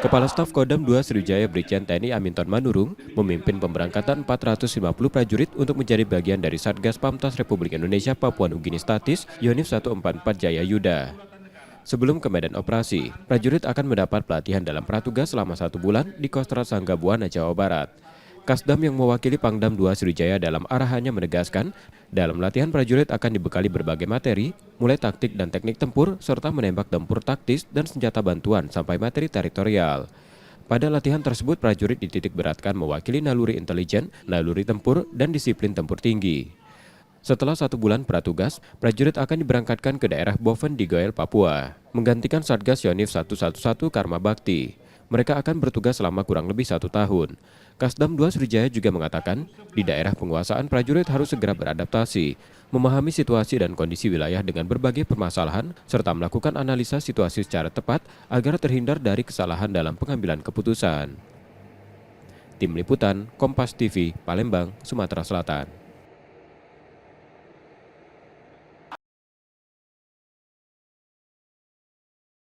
Kepala Staf Kodam 2 Sriwijaya Brigjen TNI Aminton Manurung memimpin pemberangkatan 450 prajurit untuk menjadi bagian dari Satgas Pamtas Republik Indonesia Papua Nugini Statis Yonif 144 Jaya Yuda. Sebelum ke medan operasi, prajurit akan mendapat pelatihan dalam pratugas selama 1 bulan di Kostrad Sanggabuana, Jawa Barat. Kasdam yang mewakili Pangdam 2 Sriwijaya dalam arahannya menegaskan, dalam latihan prajurit akan dibekali berbagai materi, mulai taktik dan teknik tempur, serta menembak tempur taktis dan senjata bantuan sampai materi teritorial. Pada latihan tersebut, prajurit dititik beratkan mewakili naluri intelijen, naluri tempur, dan disiplin tempur tinggi. Setelah 1 bulan pratugas, prajurit akan diberangkatkan ke daerah Boven di Goel, Papua, menggantikan Satgas Yonif 111 Karma Bakti. Mereka akan bertugas selama kurang lebih 1 tahun. Kasdam 2 Sriwijaya juga mengatakan, di daerah penguasaan prajurit harus segera beradaptasi, memahami situasi dan kondisi wilayah dengan berbagai permasalahan, serta melakukan analisa situasi secara tepat agar terhindar dari kesalahan dalam pengambilan keputusan. Tim Liputan, Kompas TV, Palembang, Sumatera Selatan.